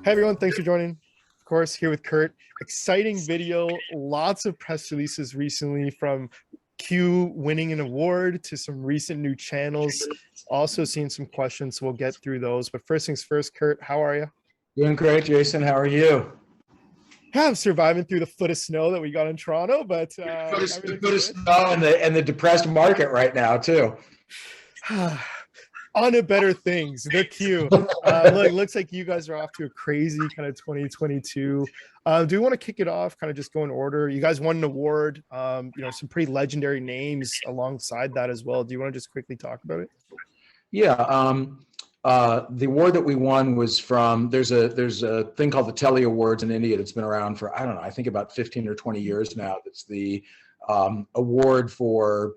Hey everyone, thanks for joining. Of course, here with Kurt. Exciting video, lots of press releases recently from Q winning an award to some recent new channels. Also seeing some questions, so we'll get through those. But first things first, Kurt, how are you? Doing great, Jason. How are you? Yeah, I'm surviving through the foot of snow that we got in Toronto, but The everything's foot of good. snow and the depressed market right now too. On to better things. The Q. Looks like you guys are off to a crazy kind of 2022. Do you want to kick it off? Kind of just go in order. You guys won an award. Some pretty legendary names alongside that as well. Do you want to just quickly talk about it? Yeah. The award that we won was from there's a thing called the Telly Awards in India that's been around for I don't know, I think about 15 or 20 years now. That's the award for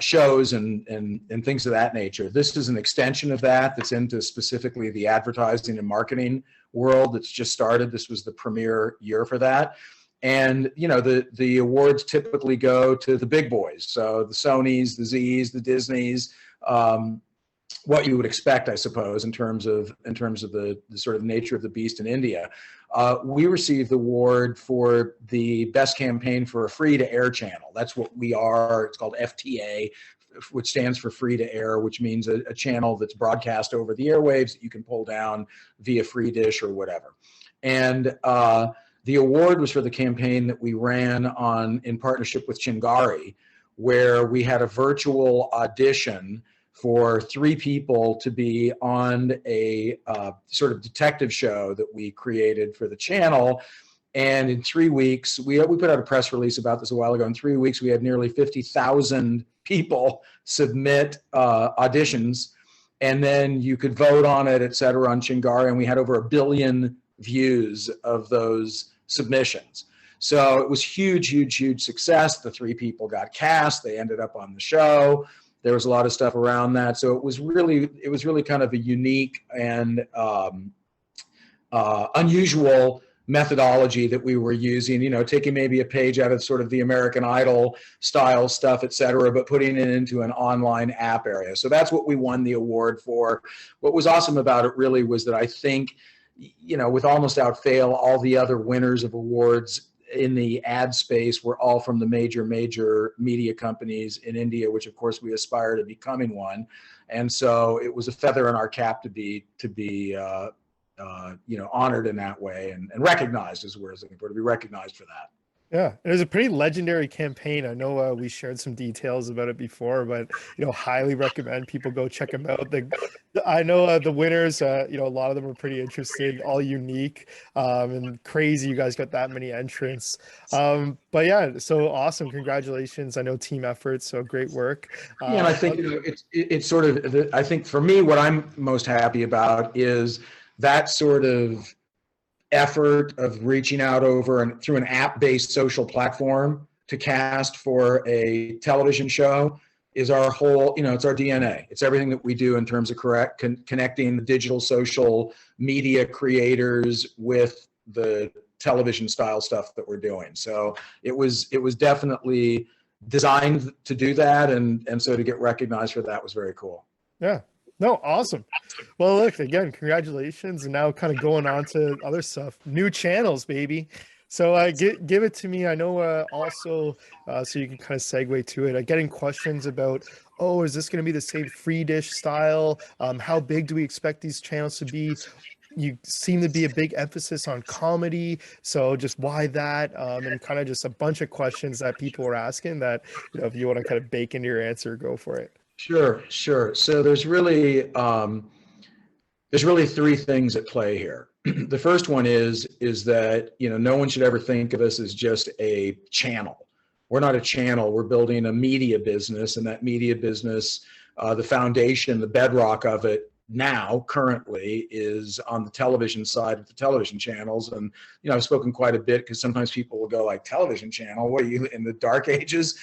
shows and things of that nature. This is an extension of that that's into specifically the advertising and marketing world that's just started. This was the premier year for that. And the awards typically go to the big boys, so the Sonys, the Z's, the Disneys, what you would expect, I suppose, in terms of the sort of nature of the beast in India. We received the award for the best campaign for a free-to-air channel. That's what we are. It's called FTA, which stands for free to air, which means a channel that's broadcast over the airwaves that you can pull down via free dish or whatever. And the award was for the campaign that we ran in partnership with Chingari, where we had a virtual audition for 3 people to be on a sort of detective show that we created for the channel. And in 3 weeks, we put out a press release about this a while ago. In 3 weeks, we had nearly 50,000 people submit auditions, and then you could vote on it, et cetera, on Chingari, and we had over 1 billion views of those submissions. So it was huge success. The 3 people got cast. They ended up on the show. There was a lot of stuff around that. So it was really kind of a unique and unusual methodology that we were using, taking maybe a page out of sort of the American Idol style stuff, et cetera, but putting it into an online app area. So that's what we won the award for. What was awesome about it really was that I think, with almost without fail, all the other winners of awards in the ad space were all from the major media companies in India, which of course we aspire to becoming one. And so it was a feather in our cap to be honored in that way and recognized, as we're looking for, to be recognized for that. Yeah, it was a pretty legendary campaign. I know we shared some details about it before, but highly recommend people go check them out. I know the winners, a lot of them are pretty interesting, all unique and crazy. You guys got that many entrants, but yeah, so awesome! Congratulations! I know team effort, so great work. Yeah, and I think it's sort of. I think for me, what I'm most happy about is that sort of effort of reaching out over and through an app-based social platform to cast for a television show is our whole, it's our DNA. It's everything that we do in terms of connecting the digital social media creators with the television style stuff that we're doing. So it was definitely designed to do that. And so to get recognized for that was very cool. Yeah. No, awesome. Well, look, again, congratulations. And now kind of going on to other stuff, new channels, baby. So give it to me. I know also, so you can kind of segue to it, getting questions about, oh, is this going to be the same free dish style? How big do we expect these channels to be? You seem to be a big emphasis on comedy. So just why that? And kind of just a bunch of questions that people were asking that, if you want to kind of bake into your answer, go for it. Sure. So there's really 3 things at play here. The first one is that no one should ever think of us as just a channel. We're not a channel. We're building a media business, and that media business, the foundation, the bedrock of it now currently is on the television side of the television channels. And I've spoken quite a bit because sometimes people will go like, television channel, what are you, in the dark ages?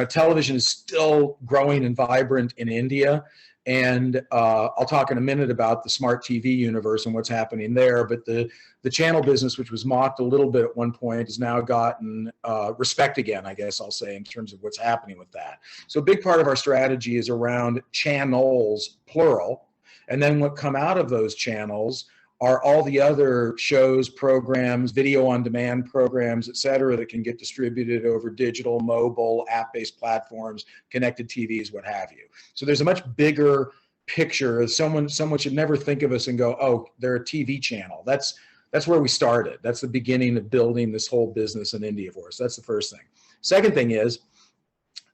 Television is still growing and vibrant in India. And I'll talk in a minute about the smart TV universe and what's happening there. But the channel business, which was mocked a little bit at one point, has now gotten respect again, I guess I'll say, in terms of what's happening with that. So a big part of our strategy is around channels, plural. And then what come out of those channels are all the other shows, programs, video on demand programs, et cetera, that can get distributed over digital, mobile, app-based platforms, connected TVs, what have you. So there's a much bigger picture. Someone should never think of us and go, oh, they're a TV channel. That's where we started. That's the beginning of building this whole business in India for us. That's the first thing. Second thing is,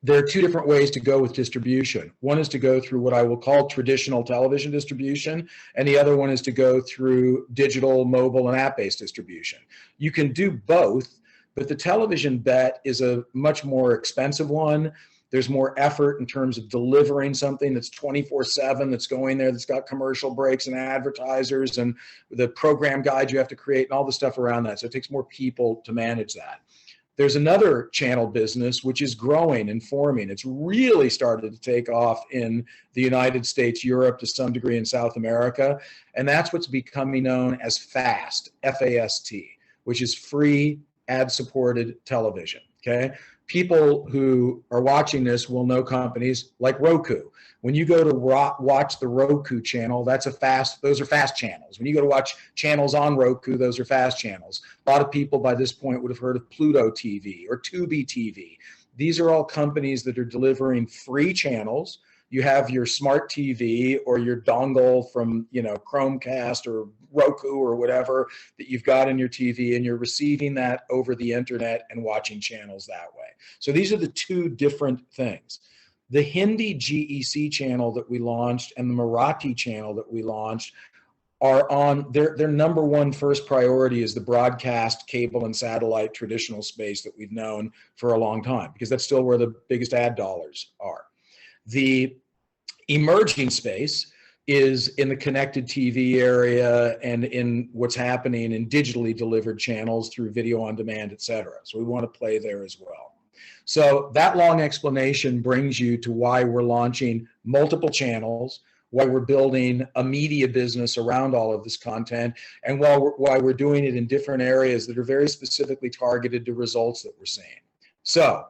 there are two different ways to go with distribution. One is to go through what I will call traditional television distribution, and the other one is to go through digital, mobile, and app-based distribution. You can do both, but the television bet is a much more expensive one. There's more effort in terms of delivering something that's 24/7, that's going there, that's got commercial breaks and advertisers and the program guide you have to create and all the stuff around that. So it takes more people to manage that. There's another channel business which is growing and forming. It's really started to take off in the United States, Europe, to some degree in South America. And that's what's becoming known as FAST, F-A-S-T, which is free ad-supported television, okay? People who are watching this will know companies like Roku. When you go to watch the Roku channel, those are fast channels. When you go to watch channels on Roku, those are fast channels. A lot of people by this point would have heard of Pluto TV or Tubi TV. These are all companies that are delivering free channels. You have your smart TV or your dongle from, Chromecast or Roku or whatever that you've got in your TV, and you're receiving that over the internet and watching channels that way. So these are the two different things. The Hindi GEC channel that we launched and the Marathi channel that we launched are on their number one first priority is the broadcast, cable, and satellite traditional space that we've known for a long time, because that's still where the biggest ad dollars are. The emerging space is in the connected TV area and in what's happening in digitally delivered channels through video on demand, et cetera. So we want to play there as well. So that long explanation brings you to why we're launching multiple channels, why we're building a media business around all of this content, and why we're doing it in different areas that are very specifically targeted to results that we're seeing. So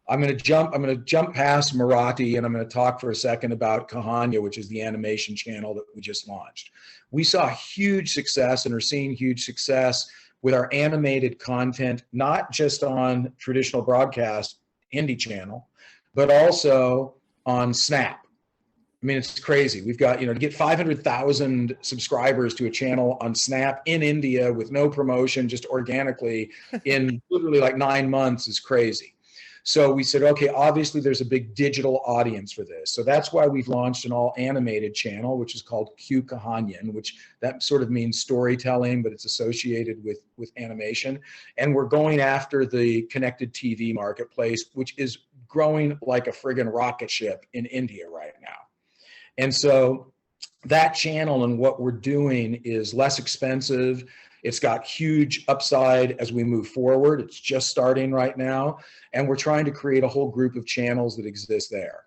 I'm going to jump past Marathi, and I'm going to talk for a second about QYOU, which is the animation channel that we just launched. We saw huge success and are seeing huge success with our animated content, not just on traditional broadcast Hindi channel, but also on Snap. I mean, it's crazy. We've got, to get 500,000 subscribers to a channel on Snap in India with no promotion, just organically in literally like 9 months is crazy. So we said, okay, obviously there's a big digital audience for this. So that's why we've launched an all animated channel, which is called QYOU, which that sort of means storytelling, but it's associated with animation. And we're going after the connected TV marketplace, which is growing like a friggin' rocket ship in India right now. And so that channel and what we're doing is less expensive. It's got huge upside as we move forward. It's just starting right now. And we're trying to create a whole group of channels that exist there.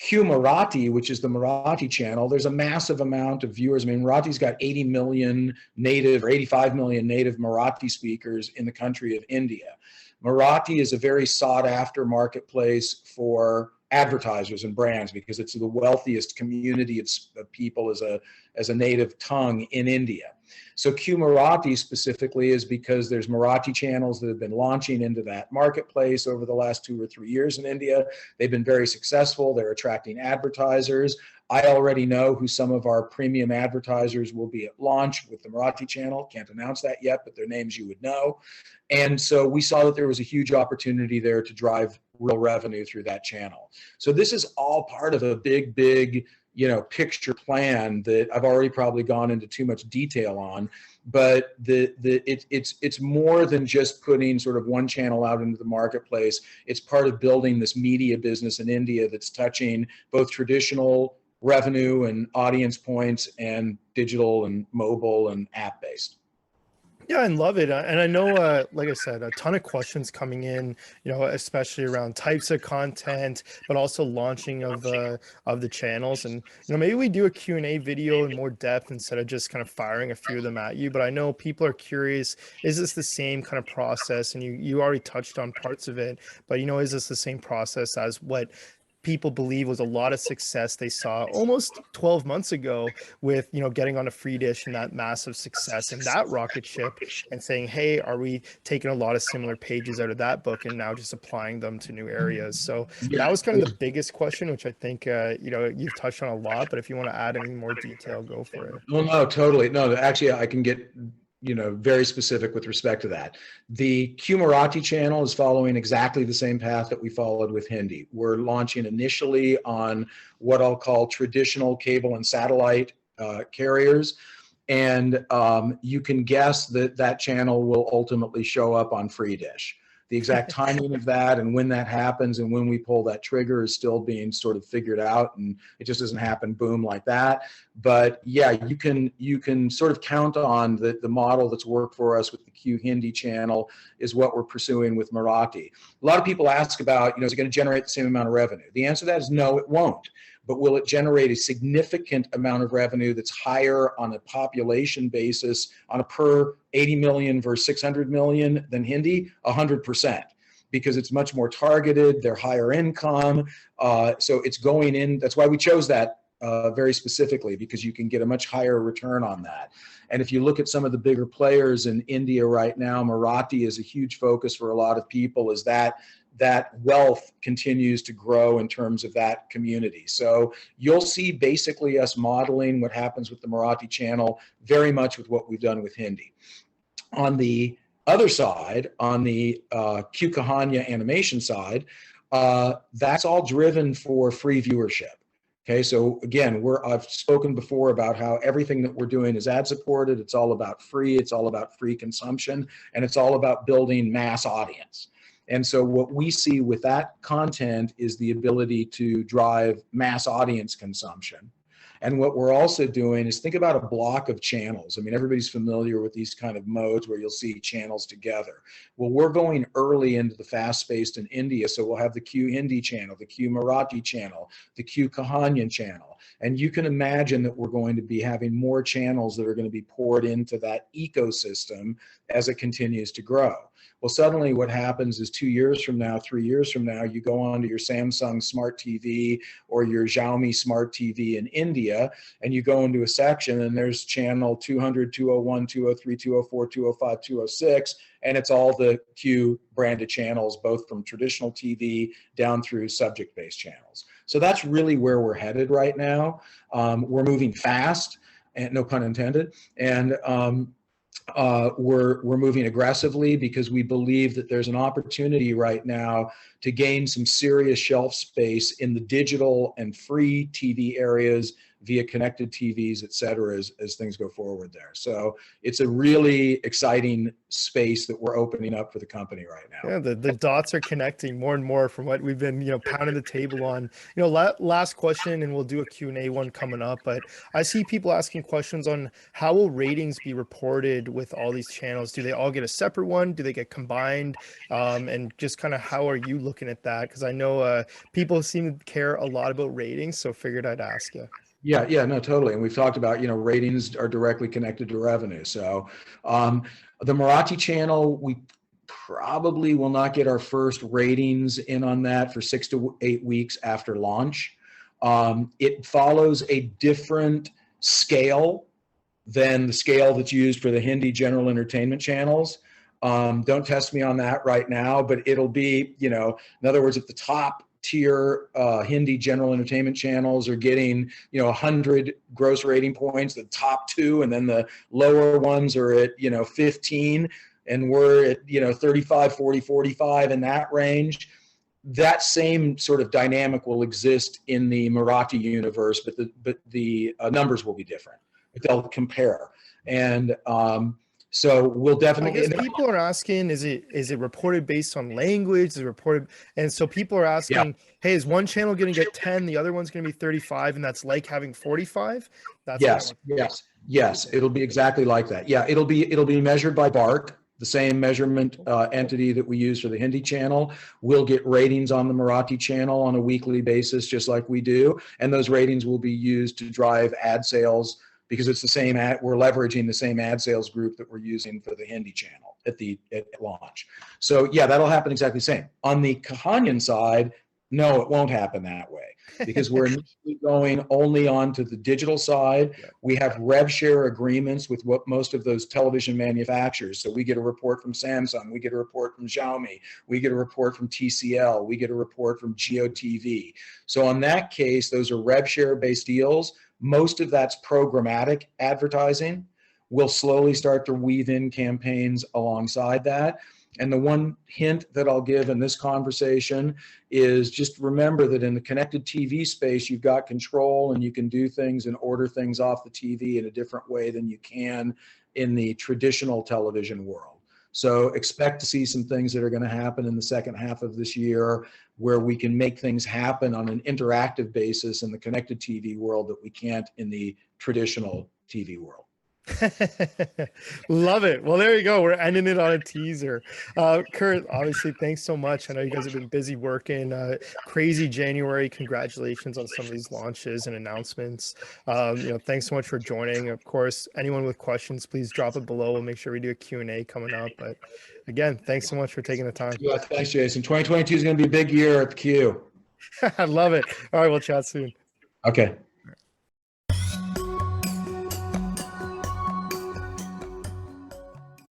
QYOU Marathi, which is the Marathi channel, there's a massive amount of viewers. I mean, Marathi's got 80 million native or 85 million native Marathi speakers in the country of India. Marathi is a very sought after marketplace for advertisers and brands because it's the wealthiest community of people as a native tongue in India. So QYOU Marathi specifically is because there's Marathi channels that have been launching into that marketplace over the last 2 or 3 years in India. They've been very successful. They're attracting advertisers. I already know who some of our premium advertisers will be at launch with the Marathi channel. Can't announce that yet, but their names you would know. And so we saw that there was a huge opportunity there to drive real revenue through that channel. So this is all part of a big, picture plan that I've already probably gone into too much detail on, but it's more than just putting sort of one channel out into the marketplace. It's part of building this media business in India that's touching both traditional revenue and audience points and digital and mobile and app-based. Yeah, I love it. And I know, like I said, a ton of questions coming in, especially around types of content, but also launching of the channels. And, maybe we do a Q&A video in more depth instead of just kind of firing a few of them at you. But I know people are curious, is this the same kind of process? And you already touched on parts of it, but, is this the same process as what people believe was a lot of success they saw almost 12 months ago with, you know, getting on a free dish and that massive success and that rocket ship, and saying, hey, are we taking a lot of similar pages out of that book and now just applying them to new areas? So Yeah. that was kind of the biggest question, which I think, you know, you've touched on a lot, but if you want to add any more detail, go for it. Well, no, totally. No, actually, I can get, you know, very specific with respect to that. The Q Marathi channel is following exactly the same path that we followed with Hindi. We're launching initially on what I'll call traditional cable and satellite carriers. And you can guess that that channel will ultimately show up on free dish. The exact timing of that and when that happens and when we pull that trigger is still being sort of figured out, and it just doesn't happen boom like that. But yeah, you can sort of count on the model that's worked for us with the Q Hindi channel is what we're pursuing with Marathi. A lot of people ask about, you know, is it going to generate the same amount of revenue? The answer to that is no, it won't. But will it generate a significant amount of revenue that's higher on a population basis on a per 80 million versus 600 million than Hindi? 100%, because it's much more targeted, they're higher income. So it's going in, that's why we chose that very specifically, because you can get a much higher return on that. And if you look at some of the bigger players in India right now, Marathi is a huge focus for a lot of people, is that wealth continues to grow in terms of that community. So you'll see basically us modeling what happens with the Marathi channel very much with what we've done with Hindi. On the other side, on the Q Kahania animation side, that's all driven for free viewership. Okay, so again, I've spoken before about how everything that we're doing is ad supported. It's all about free. It's all about free consumption, and it's all about building mass audience. And so what we see with that content is the ability to drive mass audience consumption. And what we're also doing is think about a block of channels. I mean, everybody's familiar with these kind of modes where you'll see channels together. Well, we're going early into the fast space in India. So we'll have the Q Hindi channel, the Q Marathi channel, the Q Kahanian channel. And you can imagine that we're going to be having more channels that are going to be poured into that ecosystem as it continues to grow. Well, suddenly what happens is 2 years from now, 3 years from now, you go on to your Samsung Smart TV or your Xiaomi Smart TV in India, and you go into a section and there's channel 200, 201, 203, 204, 205, 206, and it's all the Q branded channels, both from traditional TV down through subject-based channels. So that's really where we're headed right now. We're moving fast, and no pun intended, and we're moving aggressively because we believe that there's an opportunity right now to gain some serious shelf space in the digital and free TV areas via connected TVs, et cetera, as things go forward there. So it's a really exciting space that we're opening up for the company right now. Yeah, the dots are connecting more and more from what we've been, you know, pounding the table on. You know, last question, and we'll do a Q&A one coming up, but I see people asking questions on how will ratings be reported with all these channels? Do they all get a separate one? Do they get combined? And just kind of how are you looking at that? Because I know people seem to care a lot about ratings, so figured I'd ask you. Yeah, no, totally. And we've talked about, you know, ratings are directly connected to revenue. So the Marathi channel, we probably will not get our first ratings in on that for 6 to 8 weeks after launch. It follows a different scale than the scale that's used for the Hindi general entertainment channels. Don't test me on that right now, but it'll be, you know, in other words, at the top tier Hindi general entertainment channels are getting, you know, 100 gross rating points, the top 2, and then the lower ones are at, you know, 15, and we're at, you know, 35, 40, 45 in that range. That same sort of dynamic will exist in the Marathi universe, but the numbers will be different, but they'll compare. And so we'll definitely. I guess people are asking, is it reported based on language? Is it reported? And so people are asking, hey, is one channel going to get 10, the other one's going to be 35, and that's like having 45? That's yes. It'll be exactly like that. Yeah, it'll be measured by BARC, the same measurement entity that we use for the Hindi channel. We'll get ratings on the Marathi channel on a weekly basis, just like we do, and those ratings will be used to drive ad sales, because it's the same we're leveraging the same ad sales group that we're using for the Hindi channel at launch. So yeah, that'll happen exactly the same. On the Kahanian side, No, it won't happen that way because we're initially going only onto the digital side. Yeah. We have rev share agreements with what most of those television manufacturers. So we get a report from Samsung, we get a report from Xiaomi, we get a report from TCL, we get a report from GeoTV. So in that case, those are rev share based deals. Most of that's programmatic advertising. We'll slowly start to weave in campaigns alongside that. And the one hint that I'll give in this conversation is just remember that in the connected TV space, you've got control and you can do things and order things off the TV in a different way than you can in the traditional television world. So expect to see some things that are going to happen in the second half of this year where we can make things happen on an interactive basis in the connected TV world that we can't in the traditional TV world. Love it. Well, there you go. We're ending it on a teaser. Kurt, obviously, thanks so much. I know you guys have been busy working. Crazy January. Congratulations on some of these launches and announcements. Thanks so much for joining. Of course, anyone with questions, please drop it below. We'll make sure we do a Q&A coming up. But again, thanks so much for taking the time. Yeah, thanks, Jason. 2022 is going to be a big year at the Q. I love it. All right, we'll chat soon. Okay.